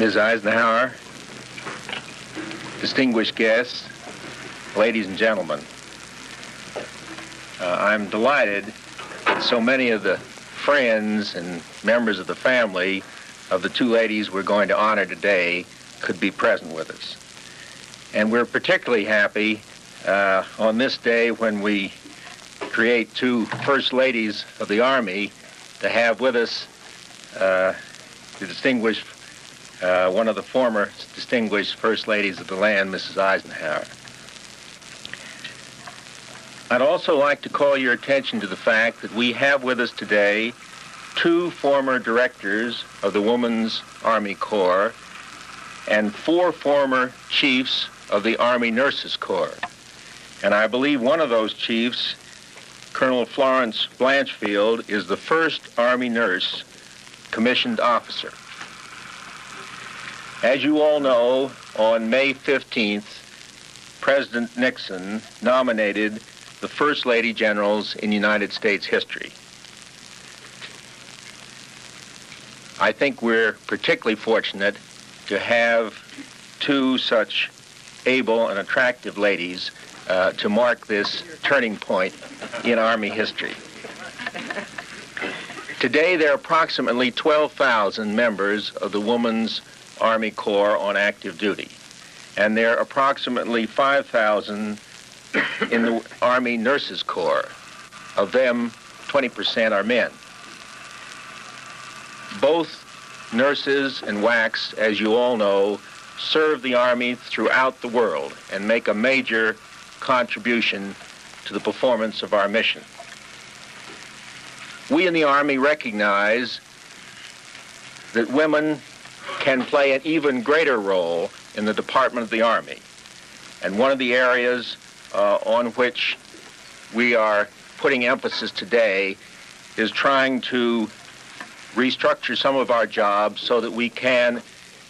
Ms. Eisenhower, distinguished guests, ladies and gentlemen, I'm delighted that so many of the friends and members of the family of the two ladies we're going to honor today could be present with us. And we're particularly happy on this day when we create two First Ladies of the Army to have with us the distinguished, one of the former distinguished First Ladies of the land, Mrs. Eisenhower. I'd also like to call your attention to the fact that we have with us today two former directors of the Women's Army Corps and four former chiefs of the Army Nurses Corps. And I believe one of those chiefs, Colonel Florence Blanchfield, is the first Army nurse commissioned officer. As you all know, on May 15th, President Nixon nominated the First Lady Generals in United States history. I think we're particularly fortunate to have two such able and attractive ladies to mark this turning point in Army history. Today, there are approximately 12,000 members of the Women's Army Corps on active duty, and there are approximately 5,000 in the Army Nurses Corps. Of them, 20% are men. Both nurses and WACs, as you all know, serve the Army throughout the world and make a major contribution to the performance of our mission. We in the Army recognize that women can play an even greater role in the Department of the Army. And one of the areas on which we are putting emphasis today is trying to restructure some of our jobs so that we can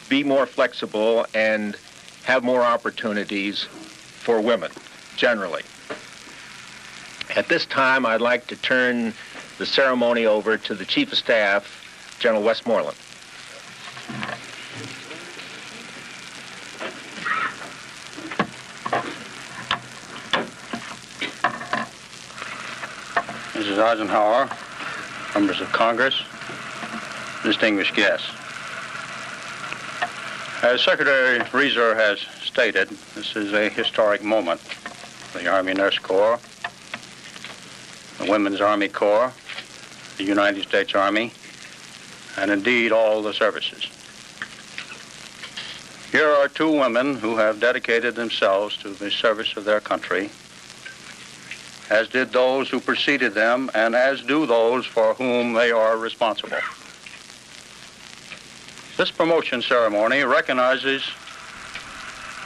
be more flexible and have more opportunities for women generally. At this time, I'd like to turn the ceremony over to the Chief of Staff, General Westmoreland. Mrs. Eisenhower, members of Congress, distinguished guests. As Secretary Reeser has stated, this is a historic moment for the Army Nurse Corps, the Women's Army Corps, the United States Army, and indeed all the services. Here are two women who have dedicated themselves to the service of their country, as did those who preceded them, and as do those for whom they are responsible. This promotion ceremony recognizes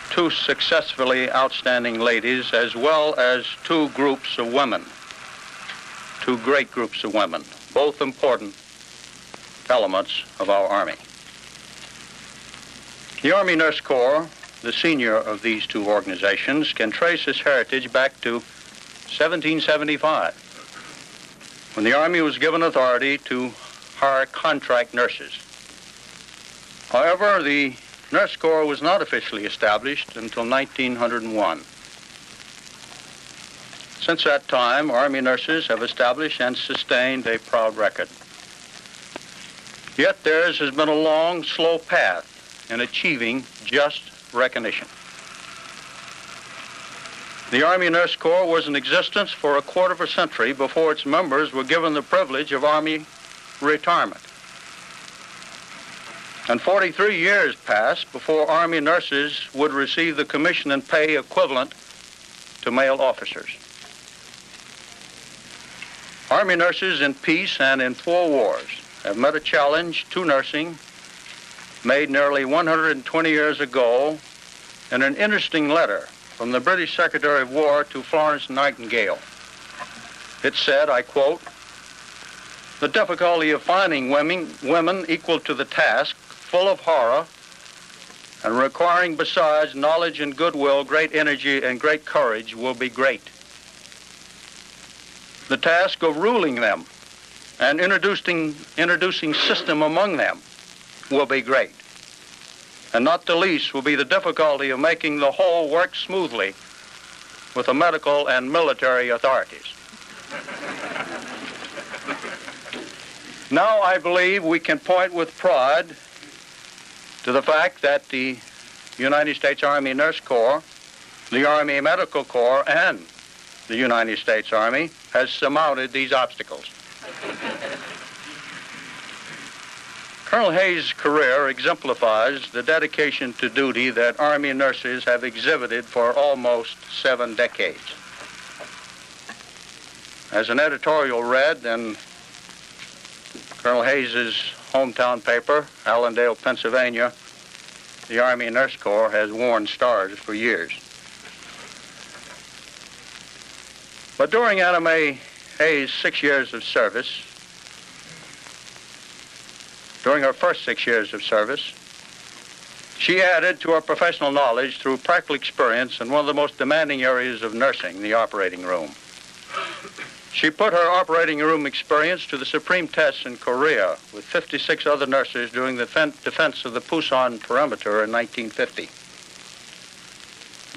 two successfully outstanding ladies as well as two groups of women, two great groups of women, both important elements of our Army. The Army Nurse Corps, the senior of these two organizations, can trace its heritage back to 1775, when the Army was given authority to hire contract nurses. However, the Nurse Corps was not officially established until 1901. Since that time, Army nurses have established and sustained a proud record. Yet theirs has been a long, slow path in achieving just recognition. The Army Nurse Corps was in existence for a quarter of a century before its members were given the privilege of Army retirement. And 43 years passed before Army nurses would receive the commission and pay equivalent to male officers. Army nurses in peace and in 4 wars have met a challenge to nursing made nearly 120 years ago in an interesting letter from the British Secretary of War to Florence Nightingale. It said, I quote, "The difficulty of finding women equal to the task, full of horror, and requiring besides knowledge and goodwill, great energy and great courage will be great. The task of ruling them and introducing system among them will be great. And not the least will be the difficulty of making the whole work smoothly with the medical and military authorities. Now I believe we can point with pride to the fact that the United States Army Nurse Corps, the Army Medical Corps, and the United States Army has surmounted these obstacles. Colonel Hayes' career exemplifies the dedication to duty that Army nurses have exhibited for almost 7 decades. As an editorial read in Colonel Hayes' hometown paper, Allendale, Pennsylvania, the Army Nurse Corps has worn stars for years. But during Anna Mae Hayes' 6 years of service, during her first 6 years of service, she added to her professional knowledge through practical experience in one of the most demanding areas of nursing, the operating room. She put her operating room experience to the supreme test in Korea with 56 other nurses during the defense of the Pusan perimeter in 1950.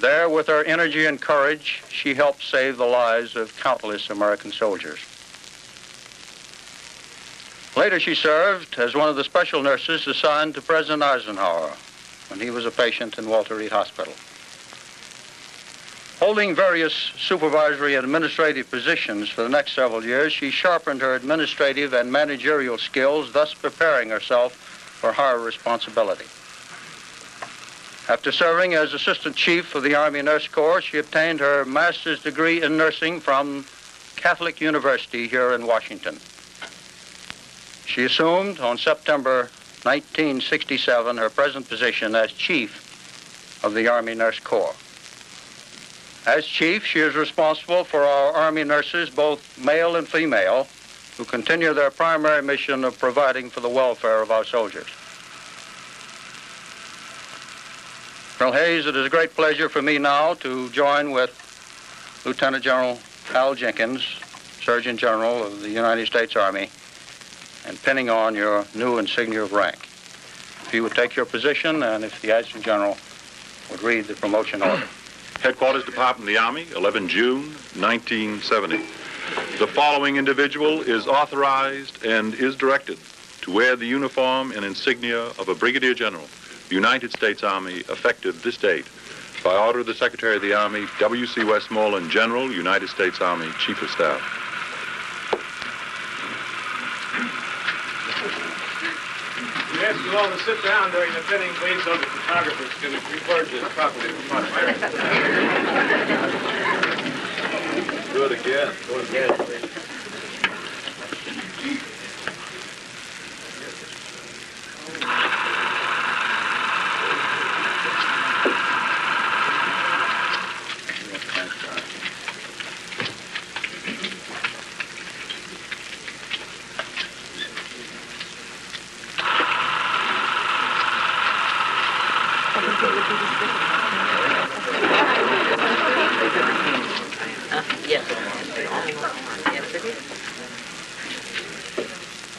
There, with her energy and courage, she helped save the lives of countless American soldiers. Later, she served as one of the special nurses assigned to President Eisenhower when he was a patient in Walter Reed Hospital. Holding various supervisory and administrative positions for the next several years, she sharpened her administrative and managerial skills, thus preparing herself for higher responsibility. After serving as Assistant Chief of the Army Nurse Corps, she obtained her master's degree in nursing from Catholic University here in Washington. She assumed on September 1967 her present position as Chief of the Army Nurse Corps. As Chief, she is responsible for our Army nurses, both male and female, who continue their primary mission of providing for the welfare of our soldiers. Colonel Hayes, it is a great pleasure for me now to join with Lieutenant General Al Jenkins, Surgeon General of the United States Army, and pinning on your new insignia of rank. If you would take your position, and if the Adjutant General would read the promotion order. Headquarters Department of the Army, 11 June, 1970. The following individual is authorized and is directed to wear the uniform and insignia of a Brigadier General, United States Army, effective this date, by order of the Secretary of the Army, W.C. Westmoreland, General, United States Army, Chief of Staff. We ask you all to sit down during the pinning, please, so the photographers can record this properly. Do it again. Do it again, please.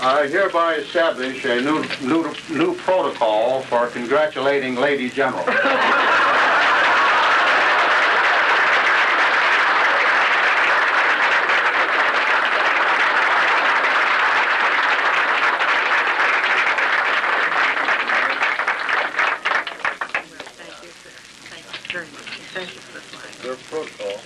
I hereby establish a new protocol for congratulating Lady General. Their protocol.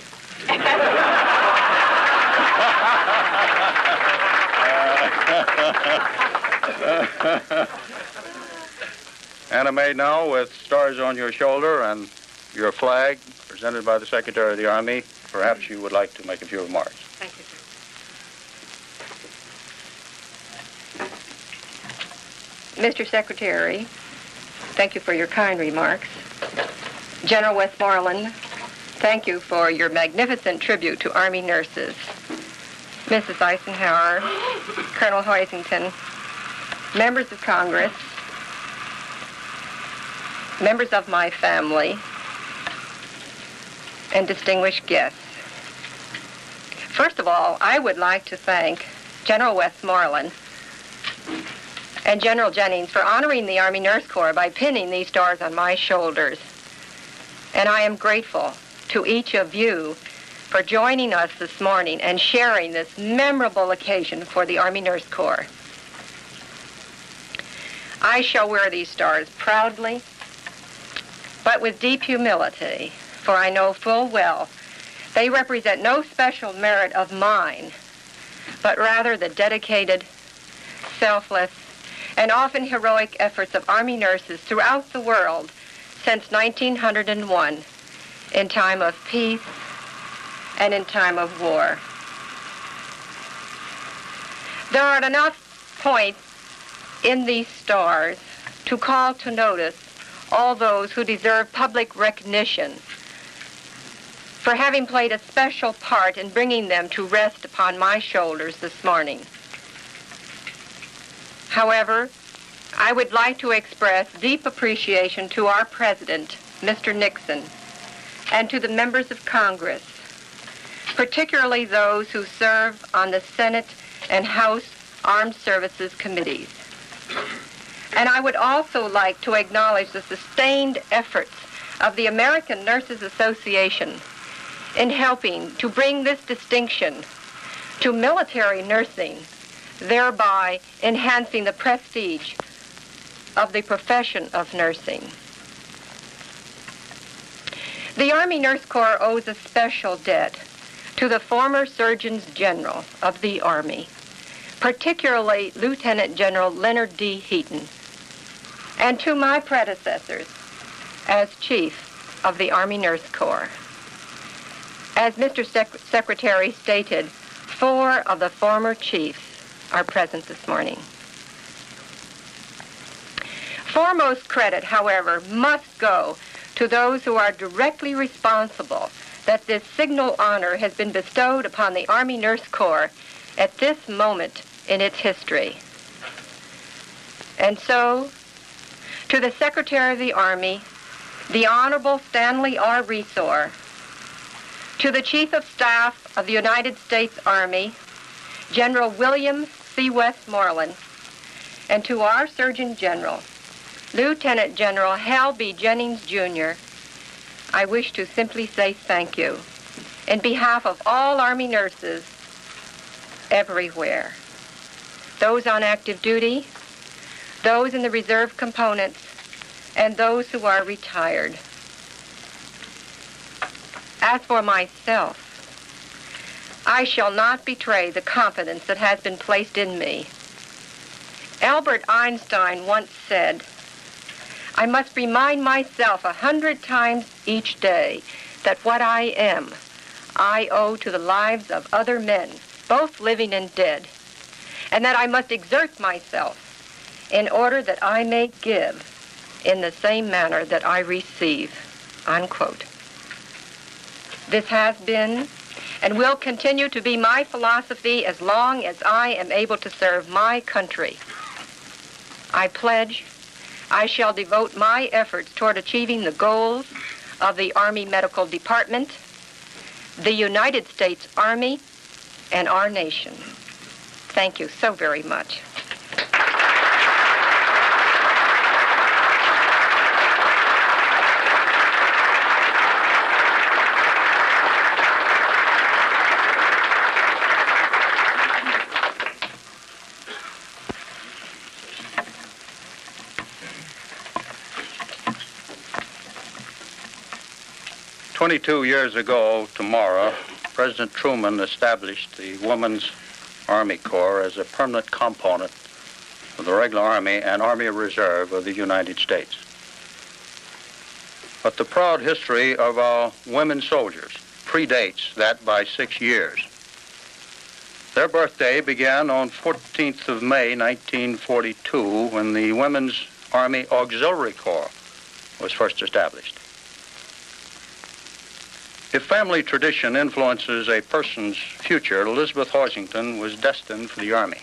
Anna Mae, now with stars on your shoulder and your flag presented by the Secretary of the Army, perhaps you would like to make a few remarks. Thank you, sir. Mr. Secretary, thank you for your kind remarks. General Westmoreland, thank you for your magnificent tribute to Army nurses. Mrs. Eisenhower, Colonel Hoisington, members of Congress, members of my family, and distinguished guests. First of all, I would like to thank General Westmoreland and General Jennings for honoring the Army Nurse Corps by pinning these stars on my shoulders. And I am grateful to each of you for joining us this morning and sharing this memorable occasion for the Army Nurse Corps. I shall wear these stars proudly, but with deep humility, for I know full well they represent no special merit of mine, but rather the dedicated, selfless, and often heroic efforts of Army nurses throughout the world since 1901, in time of peace and in time of war. There are enough points in these stars to call to notice all those who deserve public recognition for having played a special part in bringing them to rest upon my shoulders this morning. However, I would like to express deep appreciation to our President, Mr. Nixon, and to the members of Congress, particularly those who serve on the Senate and House Armed Services Committees. And I would also like to acknowledge the sustained efforts of the American Nurses Association in helping to bring this distinction to military nursing, thereby enhancing the prestige of the profession of nursing. The Army Nurse Corps owes a special debt to the former Surgeons General of the Army, particularly Lieutenant General Leonard D. Heaton, and to my predecessors as Chief of the Army Nurse Corps. As Mr. Secretary stated, 4 of the former chiefs are present this morning. Foremost credit, however, must go to those who are directly responsible that this signal honor has been bestowed upon the Army Nurse Corps at this moment in its history. And so, to the Secretary of the Army, the Honorable Stanley R. Resor, to the Chief of Staff of the United States Army, General William C. Westmoreland, and to our Surgeon General, Lieutenant General Hal B. Jennings, Jr., I wish to simply say thank you in behalf of all Army nurses everywhere. Those on active duty, those in the reserve components, and those who are retired. As for myself, I shall not betray the confidence that has been placed in me. Albert Einstein once said, I must remind myself 100 times each day that what I am, I owe to the lives of other men, both living and dead, and that I must exert myself in order that I may give in the same manner that I receive, unquote. This has been and will continue to be my philosophy as long as I am able to serve my country. I pledge I shall devote my efforts toward achieving the goals of the Army Medical Department, the United States Army, and our nation. Thank you so very much. "22 years ago tomorrow, President Truman established the Women's Army Corps as a permanent component of the regular Army and Army Reserve of the United States. But the proud history of our women soldiers predates that by 6 years. Their birthday began on 14th of May, 1942, when the Women's Army Auxiliary Corps was first established. If family tradition influences a person's future, Elizabeth Hoisington was destined for the Army.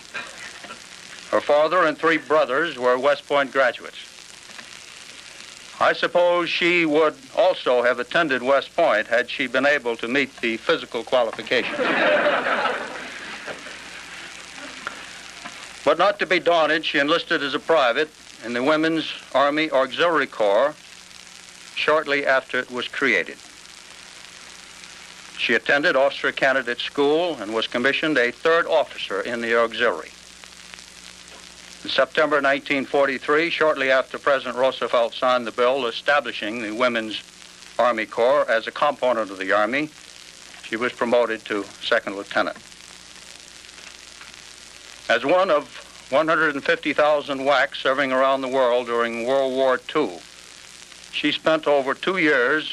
Her father and 3 brothers were West Point graduates. I suppose she would also have attended West Point had she been able to meet the physical qualifications. But not to be daunted, she enlisted as a private in the Women's Army Auxiliary Corps shortly after it was created. She attended officer candidate school and was commissioned a third officer in the auxiliary. In September 1943, shortly after President Roosevelt signed the bill establishing the Women's Army Corps as a component of the Army, she was promoted to second lieutenant. As one of 150,000 WACs serving around the world during World War II, she spent over 2 years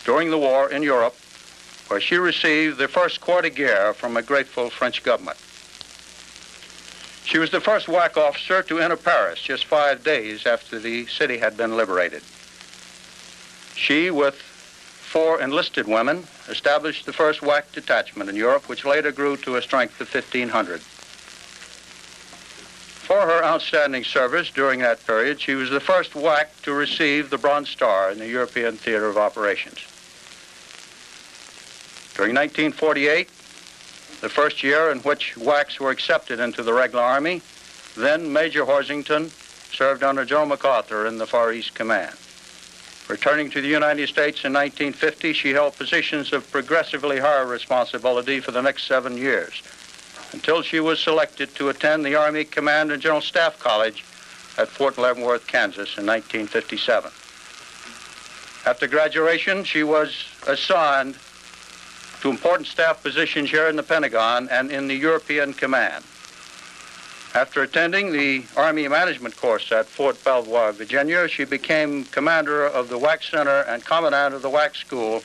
during the war in Europe, where she received the first Croix de Guerre from a grateful French government. She was the first WAC officer to enter Paris just 5 days after the city had been liberated. She, with 4 enlisted women, established the first WAC detachment in Europe, which later grew to a strength of 1,500. For her outstanding service during that period, she was the first WAC to receive the Bronze Star in the European Theater of Operations. During 1948, the first year in which WACs were accepted into the regular Army, then Major Hoisington served under General MacArthur in the Far East Command. Returning to the United States in 1950, she held positions of progressively higher responsibility for the next 7 years, until she was selected to attend the Army Command and General Staff College at Fort Leavenworth, Kansas in 1957. After graduation, she was assigned to important staff positions here in the Pentagon and in the European Command. After attending the Army Management course at Fort Belvoir, Virginia, she became commander of the WAC Center and commandant of the WAC School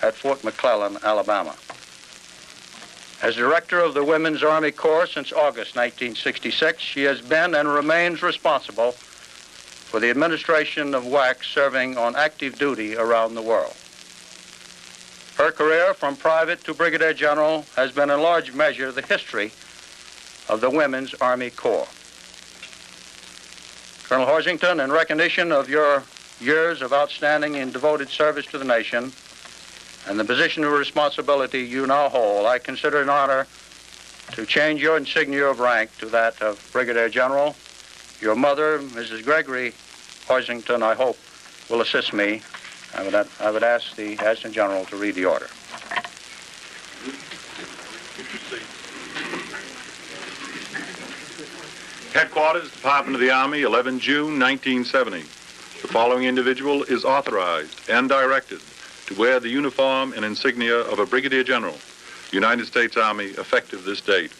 at Fort McClellan, Alabama. As director of the Women's Army Corps since August 1966, she has been and remains responsible for the administration of WACs serving on active duty around the world. Her career from private to brigadier general has been in large measure the history of the Women's Army Corps. Colonel Hoisington, in recognition of your years of outstanding and devoted service to the nation and the position of responsibility you now hold, I consider it an honor to change your insignia of rank to that of Brigadier General. Your mother, Mrs. Gregory Hoisington, I hope, will assist me. I would ask the Adjutant General to read the order. Headquarters, Department of the Army, 11 June 1970. The following individual is authorized and directed to wear the uniform and insignia of a Brigadier General, United States Army, effective this date.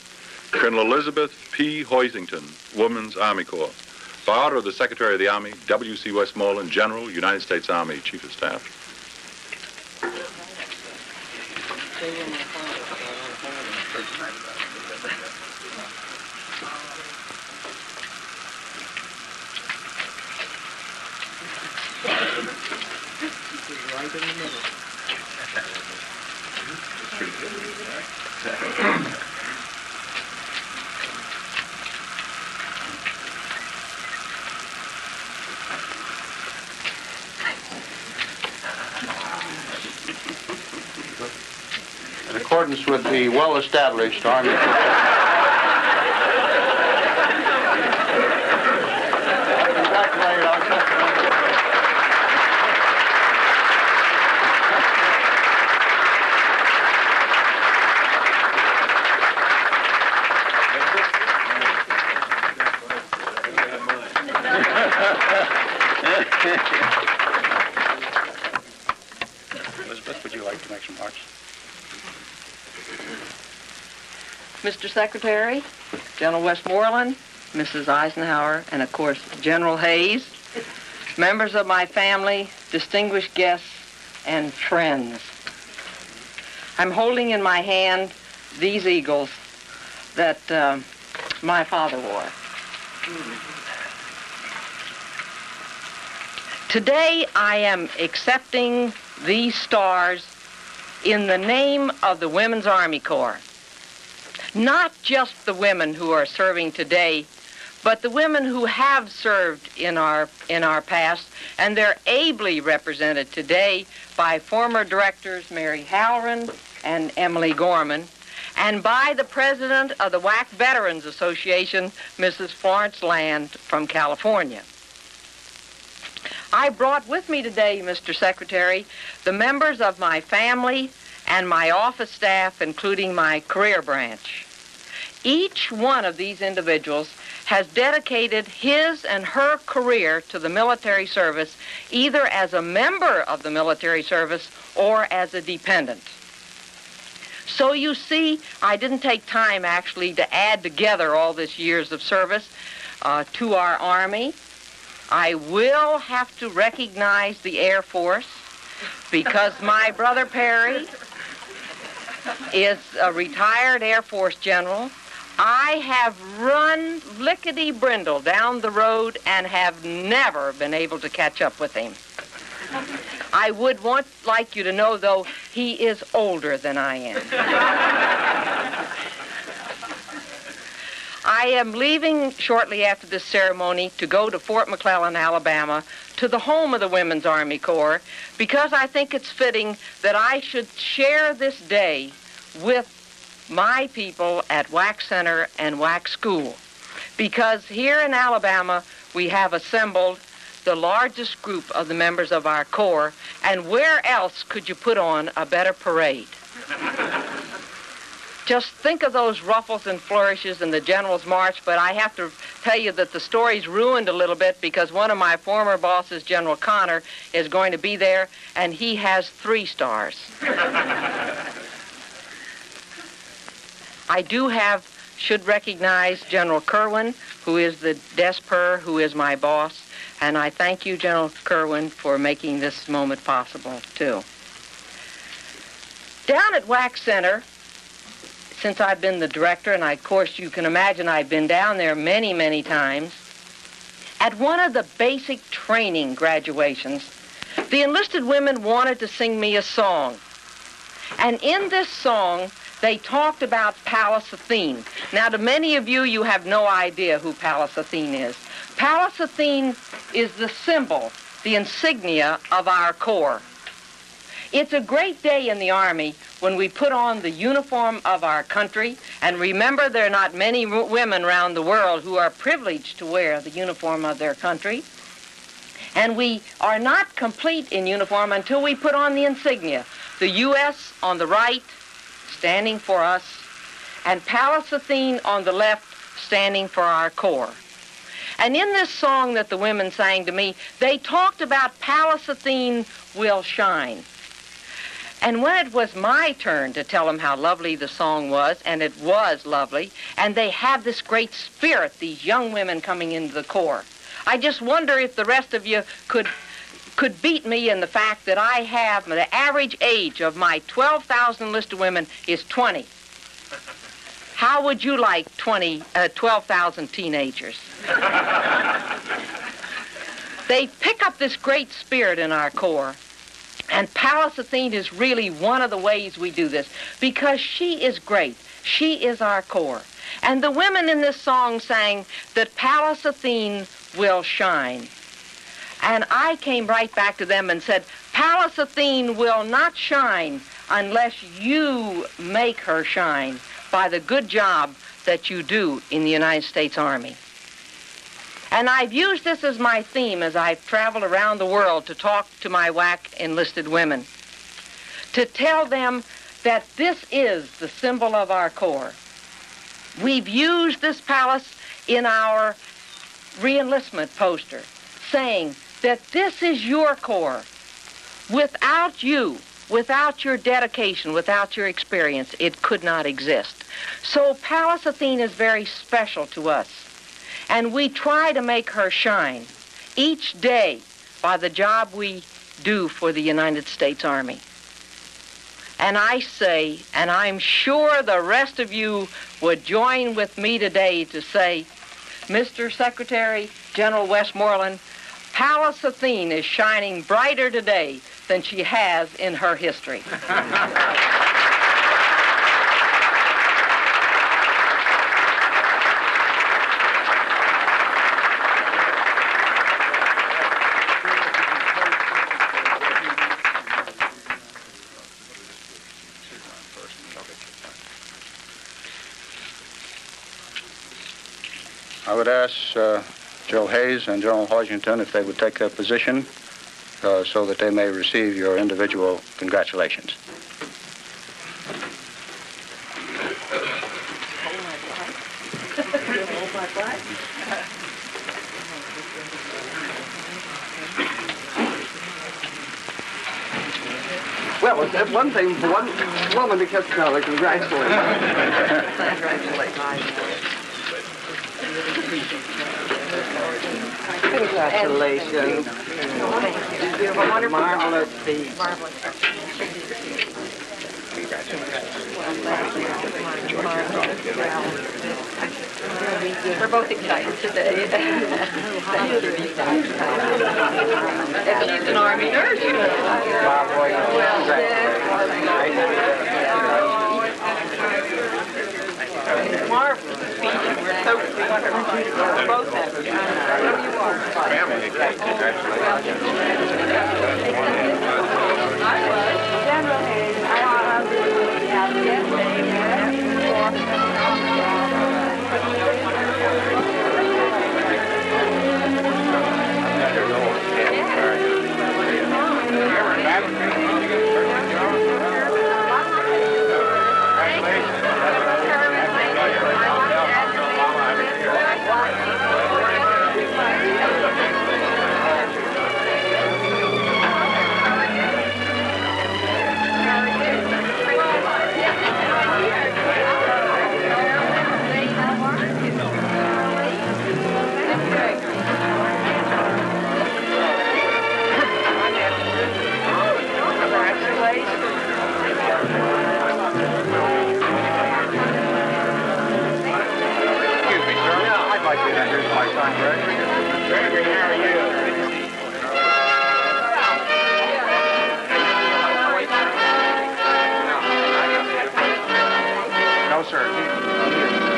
Colonel Elizabeth P. Hoisington, Women's Army Corps. By order of the Secretary of the Army, W.C. Westmoreland, General, United States Army, Chief of Staff. Right in the middle. In accordance with the well-established Army Elizabeth, would you like to make some remarks? Mr. Secretary, General Westmoreland, Mrs. Eisenhower, and of course, General Hayes, members of my family, distinguished guests, and friends. I'm holding in my hand these eagles that my father wore. Today, I am accepting these stars in the name of the Women's Army Corps. Not just the women who are serving today, but the women who have served in our past, and they're ably represented today by former directors Mary Halloran and Emily Gorman, and by the president of the WAC Veterans Association, Mrs. Florence Land from California. I brought with me today, Mr. Secretary, the members of my family and my office staff, including my career branch. Each one of these individuals has dedicated his and her career to the military service, either as a member of the military service or as a dependent. So you see, I didn't take time actually to add together all this years of service to our Army. I will have to recognize the Air Force because my brother Perry is a retired Air Force general. I have run lickety-brindle down the road and have never been able to catch up with him. I would like you to know, though, he is older than I am. I am leaving shortly after this ceremony to go to Fort McClellan, Alabama, to the home of the Women's Army Corps, because I think it's fitting that I should share this day with my people at WAC Center and WAC School, because here in Alabama we have assembled the largest group of the members of our Corps, and where else could you put on a better parade? Just think of those ruffles and flourishes in the General's March, but I have to tell you that the story's ruined a little bit because one of my former bosses, General Connor, is going to be there, and he has 3 stars. I should recognize General Kerwin, who is the DESPER, who is my boss, and I thank you, General Kerwin, for making this moment possible, too. Down at WAC Center, since I've been the director, and of course you can imagine I've been down there many, many times, at one of the basic training graduations, the enlisted women wanted to sing me a song. And in this song, they talked about Pallas Athene. Now, to many of you, you have no idea who Pallas Athene is. Pallas Athene is the symbol, the insignia of our Corps. It's a great day in the Army when we put on the uniform of our country, and remember there are not many women around the world who are privileged to wear the uniform of their country. And we are not complete in uniform until we put on the insignia. The U.S. on the right, standing for us, and Pallas Athene on the left, standing for our Corps. And in this song that the women sang to me, they talked about Pallas Athene will shine. And when it was my turn to tell them how lovely the song was, and it was lovely, and they have this great spirit, these young women coming into the Corps, I just wonder if the rest of you could beat me in the fact that I have, the average age of my 12,000 enlisted women is 20. How would you like 12,000 teenagers? They pick up this great spirit in our Corps. And Pallas Athene is really one of the ways we do this, because she is great. She is our Corps. And the women in this song sang that Pallas Athene will shine. And I came right back to them and said, Pallas Athene will not shine unless you make her shine by the good job that you do in the United States Army. And I've used this as my theme as I've traveled around the world to talk to my WAC enlisted women, to tell them that this is the symbol of our Corps. We've used this Pallas in our re-enlistment poster, saying that this is your Corps. Without you, without your dedication, without your experience, it could not exist. So Pallas Athene is very special to us. And we try to make her shine each day by the job we do for the United States Army. And I say, and I'm sure the rest of you would join with me today to say, Mr. Secretary, General Westmoreland, Pallas Athene is shining brighter today than she has in her history. I would ask Joe Hayes and General Hoisington if they would take their position so that they may receive your individual congratulations. Well, it's one thing for one woman to kiss another. Congratulations. Congratulations. You have a wonderful, marvelous speech. We're both excited today. If she's an Army nurse, you know. Marvelous speech. We're so wonderful. We're both happy. Whatever you are. Family, congratulations. General Hayes, I want to have No, sir.